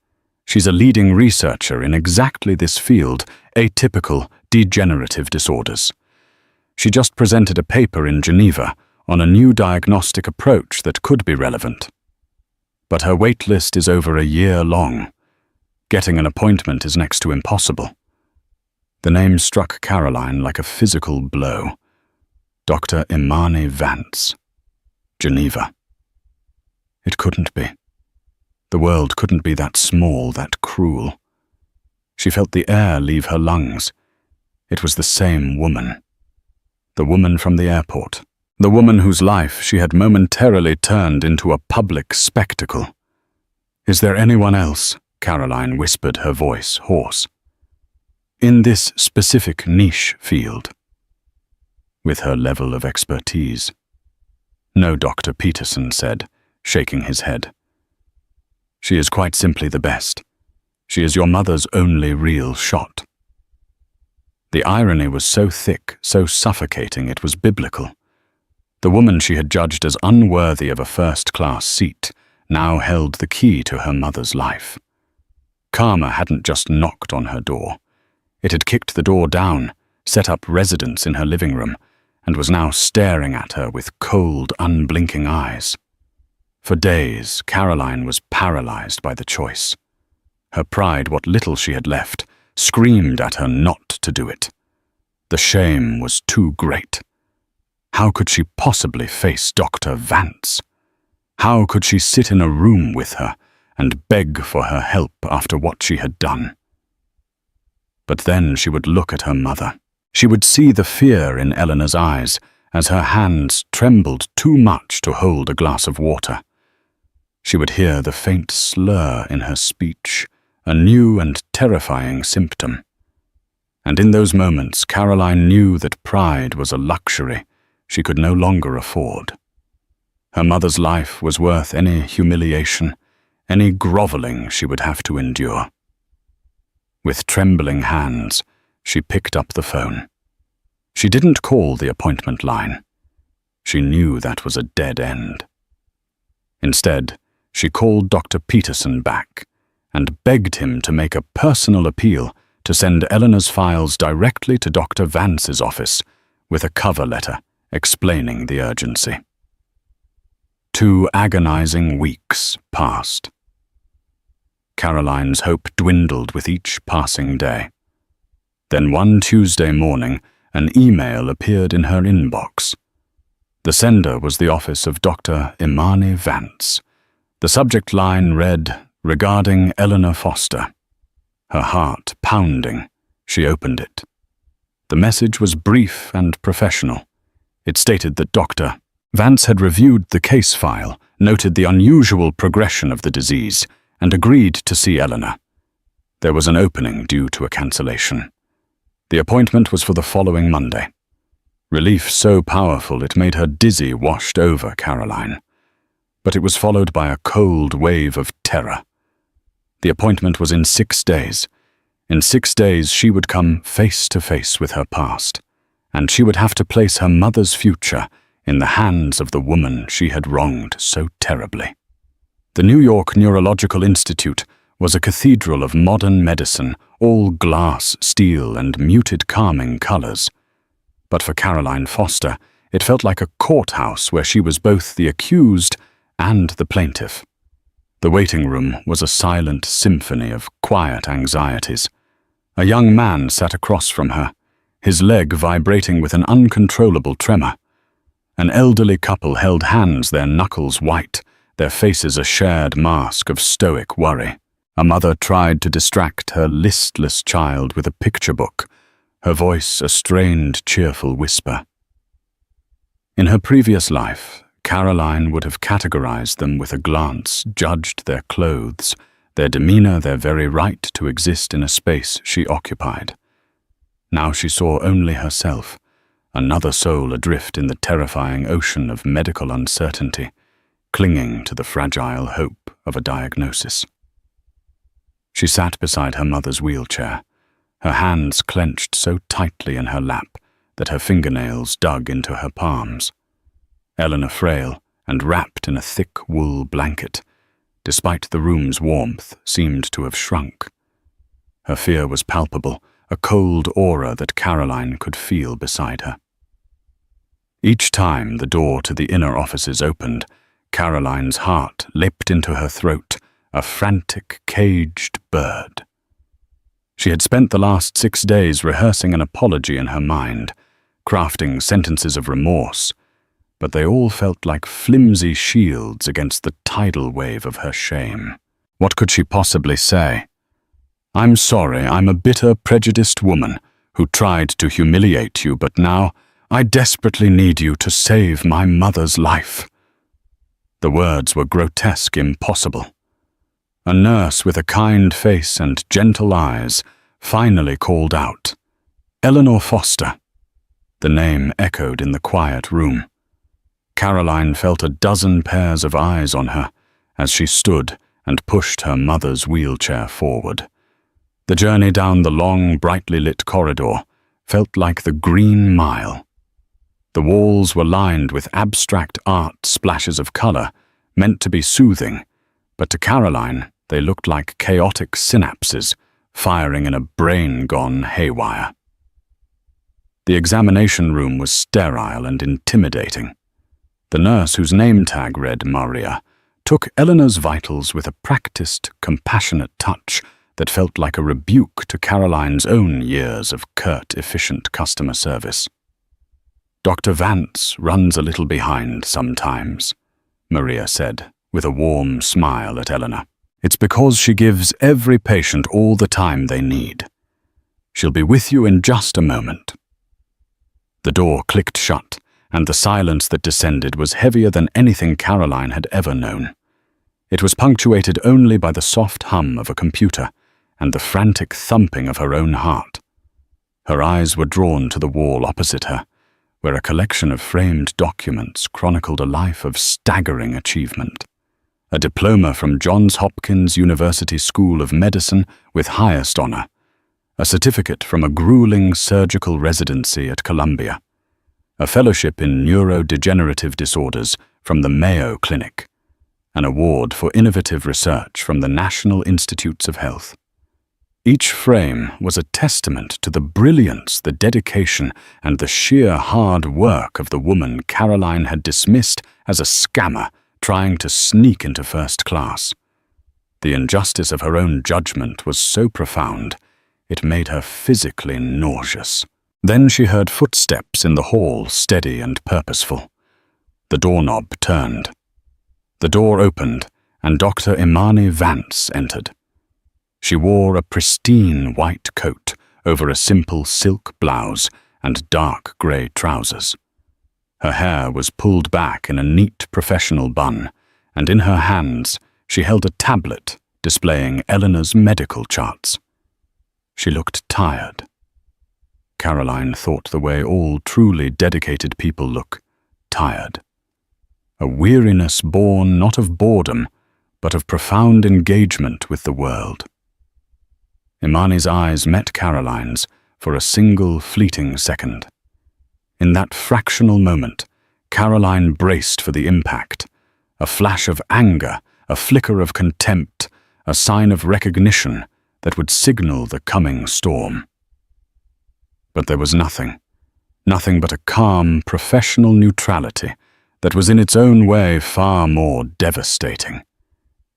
She's a leading researcher in exactly this field, atypical degenerative disorders. She just presented a paper in Geneva on a new diagnostic approach that could be relevant. But her wait list is over a year long. Getting an appointment is next to impossible." The name struck Caroline like a physical blow. Dr. Imani Vance. Geneva. It couldn't be. The world couldn't be that small, that cruel. She felt the air leave her lungs. It was the same woman. The woman from the airport. The woman whose life she had momentarily turned into a public spectacle. "Is there anyone else?" Caroline whispered, her voice hoarse. "In this specific niche field?" With her level of expertise. "No," Dr. Peterson said, shaking his head. "She is quite simply the best. She is your mother's only real shot." The irony was so thick, so suffocating, it was biblical. The woman she had judged as unworthy of a first-class seat now held the key to her mother's life. Karma hadn't just knocked on her door. It had kicked the door down, set up residence in her living room, and was now staring at her with cold, unblinking eyes. For days, Caroline was paralyzed by the choice. Her pride, what little she had left, screamed at her not to do it. The shame was too great. How could she possibly face Dr. Vance? How could she sit in a room with her and beg for her help after what she had done? But then she would look at her mother. She would see the fear in Eleanor's eyes as her hands trembled too much to hold a glass of water. She would hear the faint slur in her speech, a new and terrifying symptom. And in those moments, Caroline knew that pride was a luxury she could no longer afford. Her mother's life was worth any humiliation, any groveling she would have to endure. With trembling hands, she picked up the phone. She didn't call the appointment line. She knew that was a dead end. Instead, she called Dr. Peterson back and begged him to make a personal appeal to send Eleanor's files directly to Dr. Vance's office with a cover letter explaining the urgency. 2 agonizing weeks passed. Caroline's hope dwindled with each passing day. Then one Tuesday morning, an email appeared in her inbox. The sender was the office of Dr. Imani Vance. The subject line read, "Regarding Eleanor Foster." Her heart pounding, She opened it. The message was brief and professional. It stated that Dr. Vance had reviewed the case file, noted the unusual progression of the disease, and agreed to see Eleanor. There was an opening due to a cancellation. The appointment was for the following Monday. Relief so powerful it made her dizzy washed over Caroline. But it was followed by a cold wave of terror. The appointment was in 6 days. In 6 days she would come face to face with her past, and she would have to place her mother's future in the hands of the woman she had wronged so terribly. The New York Neurological Institute was a cathedral of modern medicine, all glass, steel, and muted calming colors. But for Caroline Foster, it felt like a courthouse where she was both the accused and the plaintiff. The waiting room was a silent symphony of quiet anxieties. A young man sat across from her, his leg vibrating with an uncontrollable tremor. An elderly couple held hands, their knuckles white, their faces a shared mask of stoic worry. A mother tried to distract her listless child with a picture book, her voice a strained, cheerful whisper. In her previous life, Caroline would have categorized them with a glance, judged their clothes, their demeanor, their very right to exist in a space she occupied. Now she saw only herself, another soul adrift in the terrifying ocean of medical uncertainty, clinging to the fragile hope of a diagnosis. She sat beside her mother's wheelchair, her hands clenched so tightly in her lap that her fingernails dug into her palms. Eleanor frail and wrapped in a thick wool blanket, despite the room's warmth, seemed to have shrunk. Her fear was palpable, a cold aura that Caroline could feel beside her. Each time the door to the inner offices opened, Caroline's heart leapt into her throat, a frantic, caged bird. She had spent the last 6 days rehearsing an apology in her mind, crafting sentences of remorse, but they all felt like flimsy shields against the tidal wave of her shame. What could she possibly say? "I'm sorry, I'm a bitter, prejudiced woman who tried to humiliate you, but now I desperately need you to save my mother's life." The words were grotesque, impossible. A nurse with a kind face and gentle eyes finally called out, "Eleanor Foster." The name echoed in the quiet room. Caroline felt a dozen pairs of eyes on her as she stood and pushed her mother's wheelchair forward. The journey down the long, brightly lit corridor felt like the Green Mile. The walls were lined with abstract art splashes of color, meant to be soothing, but to Caroline, they looked like chaotic synapses firing in a brain gone haywire. The examination room was sterile and intimidating. The nurse, whose name tag read Maria, took Eleanor's vitals with a practiced, compassionate touch that felt like a rebuke to Caroline's own years of curt, efficient customer service. "Dr. Vance runs a little behind sometimes," Maria said, with a warm smile at Eleanor. "It's because she gives every patient all the time they need. She'll be with you in just a moment." The door clicked shut, and the silence that descended was heavier than anything Caroline had ever known. It was punctuated only by the soft hum of a computer and the frantic thumping of her own heart. Her eyes were drawn to the wall opposite her, where a collection of framed documents chronicled a life of staggering achievement. A diploma from Johns Hopkins University School of Medicine with highest honor, a certificate from a grueling surgical residency at Columbia, a fellowship in neurodegenerative disorders from the Mayo Clinic, an award for innovative research from the National Institutes of Health. Each frame was a testament to the brilliance, the dedication, and the sheer hard work of the woman Caroline had dismissed as a scammer trying to sneak into first class. The injustice of her own judgment was so profound, it made her physically nauseous. Then she heard footsteps in the hall, steady and purposeful. The doorknob turned. The door opened, and Dr. Imani Vance entered. She wore a pristine white coat, over a simple silk blouse and dark grey trousers. Her hair was pulled back in a neat professional bun, and in her hands she held a tablet displaying Eleanor's medical charts. She looked tired. Caroline thought the way all truly dedicated people look, tired. A weariness born not of boredom, but of profound engagement with the world. Imani's eyes met Caroline's for a single fleeting second. In that fractional moment, Caroline braced for the impact, a flash of anger, a flicker of contempt, a sign of recognition that would signal the coming storm. But there was nothing but a calm, professional neutrality that was in its own way far more devastating.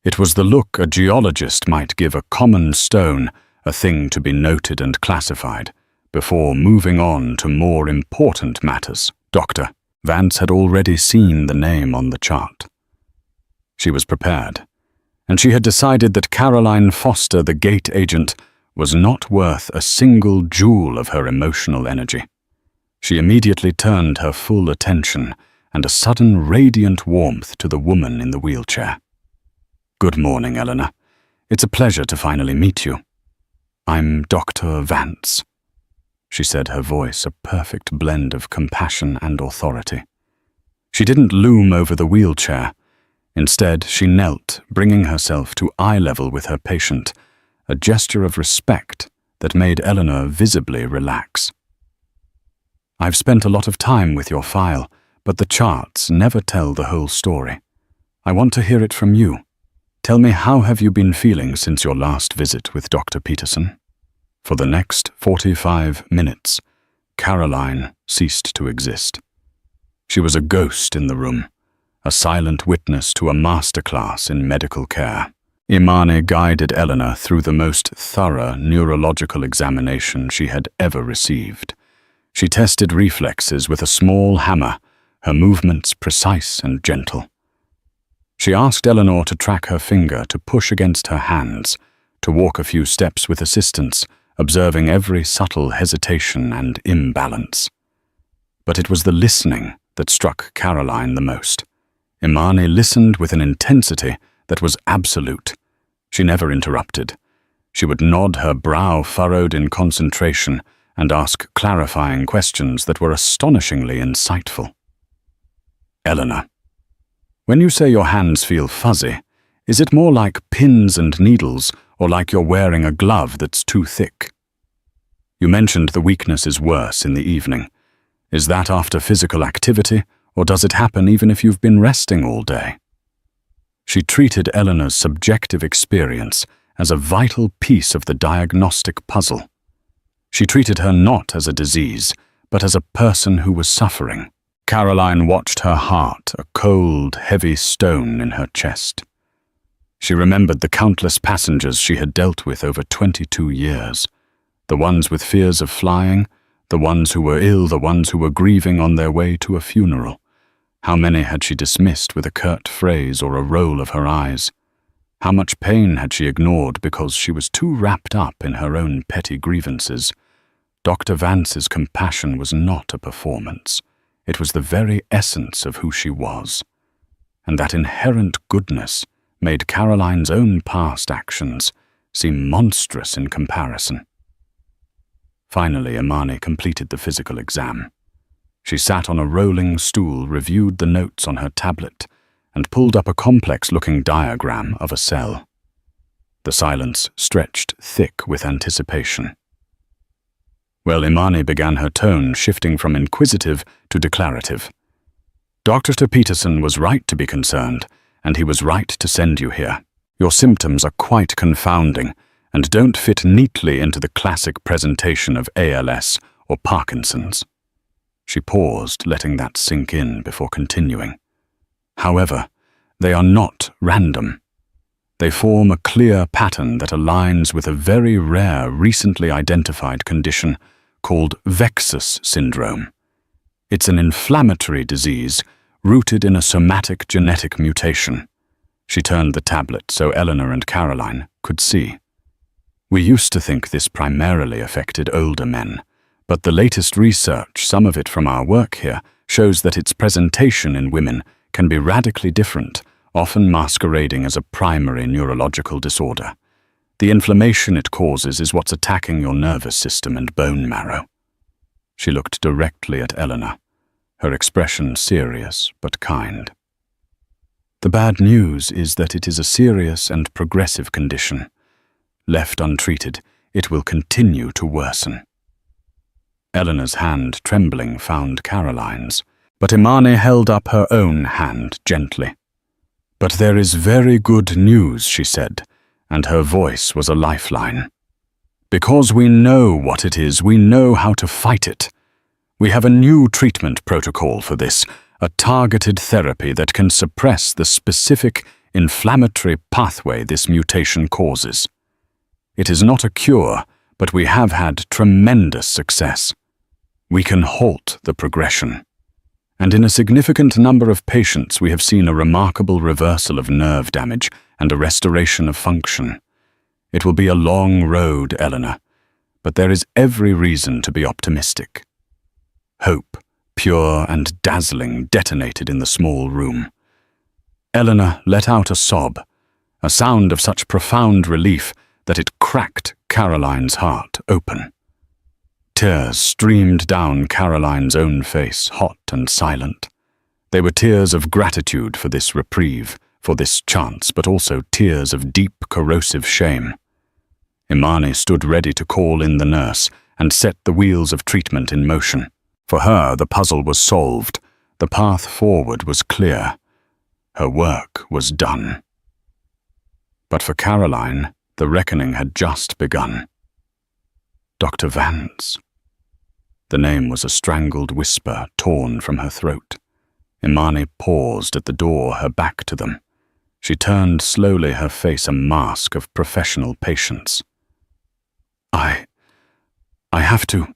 It was the look a geologist might give a common stone, a thing to be noted and classified, before moving on to more important matters. Dr. Vance had already seen the name on the chart. She was prepared, and she had decided that Caroline Foster, the gate agent, was not worth a single joule of her emotional energy. She immediately turned her full attention and a sudden radiant warmth to the woman in the wheelchair. "Good morning, Eleanor. It's a pleasure to finally meet you. I'm Dr. Vance," she said, her voice a perfect blend of compassion and authority. She didn't loom over the wheelchair. Instead, she knelt, bringing herself to eye level with her patient, a gesture of respect that made Eleanor visibly relax. "I've spent a lot of time with your file, but the charts never tell the whole story. I want to hear it from you. Tell me, how have you been feeling since your last visit with Dr. Peterson?" For the next 45 minutes, Caroline ceased to exist. She was a ghost in the room, a silent witness to a masterclass in medical care. Imani guided Eleanor through the most thorough neurological examination she had ever received. She tested reflexes with a small hammer, her movements precise and gentle. She asked Eleanor to track her finger, to push against her hands, to walk a few steps with assistance, observing every subtle hesitation and imbalance. But it was the listening that struck Caroline the most. Imani listened with an intensity that was absolute. She never interrupted. She would nod, her brow furrowed in concentration, and ask clarifying questions that were astonishingly insightful. "Eleanor, when you say your hands feel fuzzy, is it more like pins and needles, or like you're wearing a glove that's too thick? You mentioned the weakness is worse in the evening. Is that after physical activity, or does it happen even if you've been resting all day?" She treated Eleanor's subjective experience as a vital piece of the diagnostic puzzle. She treated her not as a disease, but as a person who was suffering. Caroline watched her heart, a cold, heavy stone in her chest. She remembered the countless passengers she had dealt with over 22 years, the ones with fears of flying, the ones who were ill, the ones who were grieving on their way to a funeral. How many had she dismissed with a curt phrase or a roll of her eyes? How much pain had she ignored because she was too wrapped up in her own petty grievances? Dr. Vance's compassion was not a performance. It was the very essence of who she was. And that inherent goodness made Caroline's own past actions seem monstrous in comparison. Finally, Imani completed the physical exam. She sat on a rolling stool, reviewed the notes on her tablet, and pulled up a complex-looking diagram of a cell. The silence stretched thick with anticipation. Well, Imani began her tone, shifting from inquisitive to declarative. "Dr. Peterson was right to be concerned, and he was right to send you here. Your symptoms are quite confounding and don't fit neatly into the classic presentation of ALS or Parkinson's." She paused, letting that sink in before continuing. "However, they are not random. They form a clear pattern that aligns with a very rare, recently identified condition called VEXAS syndrome. It's an inflammatory disease rooted in a somatic genetic mutation." She turned the tablet so Eleanor and Caroline could see. We used to think this primarily affected older men, but the latest research, some of it from our work here, shows that its presentation in women can be radically different, often masquerading as a primary neurological disorder. The inflammation it causes is what's attacking your nervous system and bone marrow. She looked directly at Eleanor, her expression serious but kind. The bad news is that it is a serious and progressive condition. Left untreated, it will continue to worsen. Eleanor's hand, trembling, found Caroline's, but Imani held up her own hand gently. "But there is very good news," she said, and her voice was a lifeline. "Because we know what it is, we know how to fight it. We have a new treatment protocol for this, a targeted therapy that can suppress the specific inflammatory pathway this mutation causes. It is not a cure, but we have had tremendous success. We can halt the progression. And in a significant number of patients, we have seen a remarkable reversal of nerve damage and a restoration of function. It will be a long road, Eleanor, but there is every reason to be optimistic." Hope, pure and dazzling, detonated in the small room. Eleanor let out a sob, a sound of such profound relief that it cracked Caroline's heart open. Tears streamed down Caroline's own face, hot and silent. They were tears of gratitude for this reprieve, for this chance, but also tears of deep, corrosive shame. Imani stood ready to call in the nurse and set the wheels of treatment in motion. For her, the puzzle was solved. The path forward was clear. Her work was done. But for Caroline, the reckoning had just begun. Dr. Vance. The name was a strangled whisper torn from her throat. Imani paused at the door, her back to them. She turned slowly, her face a mask of professional patience. I have to.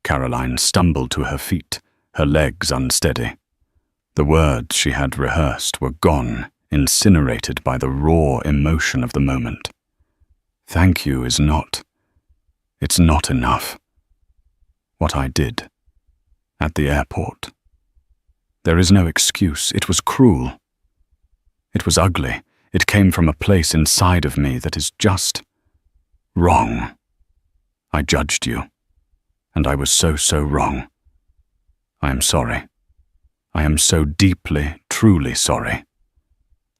Caroline stumbled to her feet, her legs unsteady. The words she had rehearsed were gone, incinerated by the raw emotion of the moment. Thank you is not. It's not enough. What I did. At the airport. There is no excuse. It was cruel. It was ugly. It came from a place inside of me that is just wrong. I judged you, and I was so wrong. I am sorry. I am so deeply, truly sorry.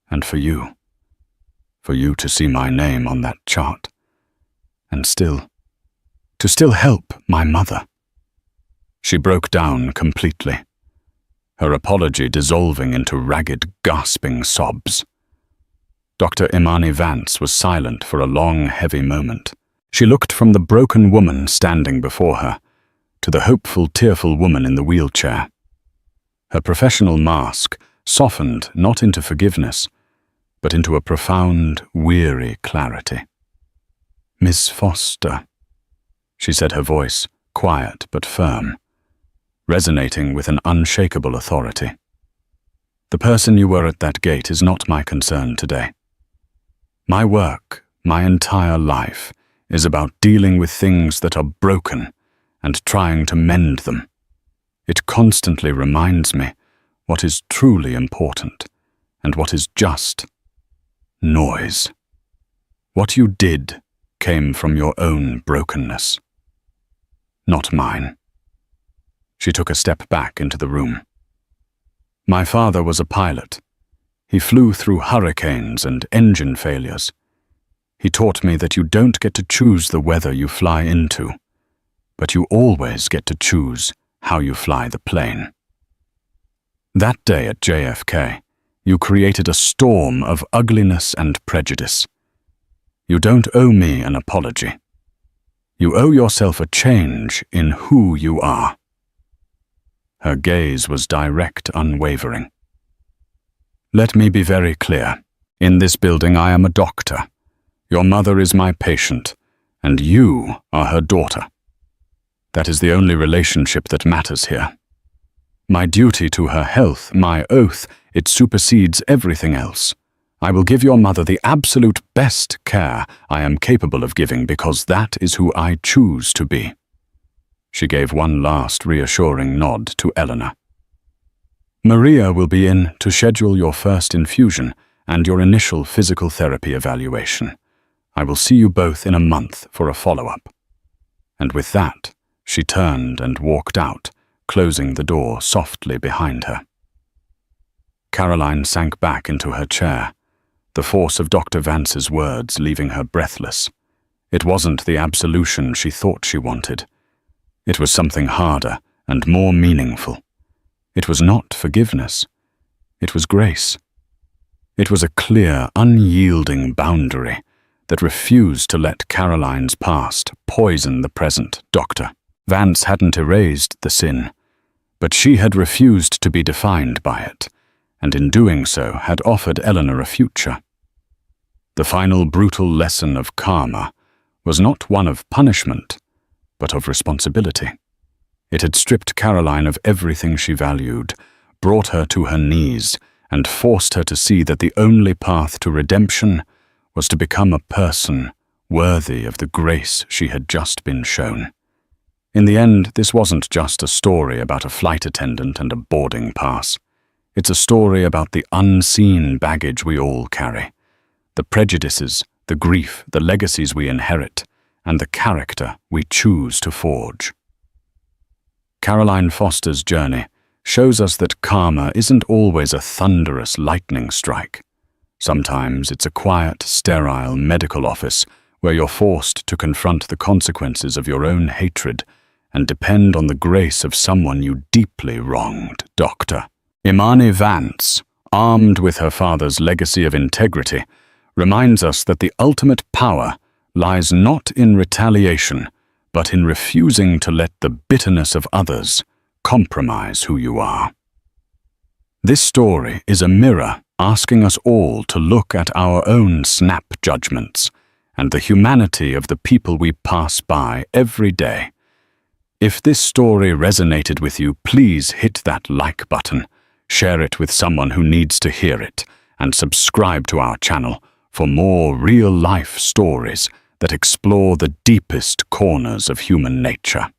And for you to see my name on that chart, and to still help my mother. She broke down completely, her apology dissolving into ragged, gasping sobs. Dr. Imani Vance was silent for a long, heavy moment. She looked from the broken woman standing before her to the hopeful, tearful woman in the wheelchair. Her professional mask softened not into forgiveness, but into a profound, weary clarity. "Miss Foster," she said, her voice quiet but firm, resonating with an unshakable authority. "The person you were at that gate is not my concern today. My work, my entire life, is about dealing with things that are broken and trying to mend them. It constantly reminds me what is truly important and what is just noise. What you did came from your own brokenness, not mine." She took a step back into the room. "My father was a pilot. He flew through hurricanes and engine failures. He taught me that you don't get to choose the weather you fly into, but you always get to choose how you fly the plane. That day at JFK, you created a storm of ugliness and prejudice. You don't owe me an apology. You owe yourself a change in who you are." Her gaze was direct, unwavering. "Let me be very clear. In this building, I am a doctor. Your mother is my patient, and you are her daughter. That is the only relationship that matters here. My duty to her health, my oath, it supersedes everything else. I will give your mother the absolute best care I am capable of giving because that is who I choose to be." She gave one last reassuring nod to Eleanor. "Maria will be in to schedule your first infusion and your initial physical therapy evaluation. I will see you both in a month for a follow-up." And with that, she turned and walked out, closing the door softly behind her. Caroline sank back into her chair, the force of Dr. Vance's words leaving her breathless. It wasn't the absolution she thought she wanted. It was something harder and more meaningful. It was not forgiveness. It was grace. It was a clear, unyielding boundary that refused to let Caroline's past poison the present. Dr. Vance hadn't erased the sin, but she had refused to be defined by it, and in doing so had offered Eleanor a future. The final brutal lesson of karma was not one of punishment, but of responsibility. It had stripped Caroline of everything she valued, brought her to her knees, and forced her to see that the only path to redemption was to become a person worthy of the grace she had just been shown. In the end, this wasn't just a story about a flight attendant and a boarding pass. It's a story about the unseen baggage we all carry, the prejudices, the grief, the legacies we inherit, and the character we choose to forge. Caroline Foster's journey shows us that karma isn't always a thunderous lightning strike. Sometimes it's a quiet, sterile medical office where you're forced to confront the consequences of your own hatred and depend on the grace of someone you deeply wronged. Dr. Imani Vance, armed with her father's legacy of integrity, reminds us that the ultimate power lies not in retaliation, but in refusing to let the bitterness of others compromise who you are. This story is a mirror asking us all to look at our own snap judgments and the humanity of the people we pass by every day. If this story resonated with you, please hit that like button, share it with someone who needs to hear it, and subscribe to our channel for more real-life stories that explore the deepest corners of human nature.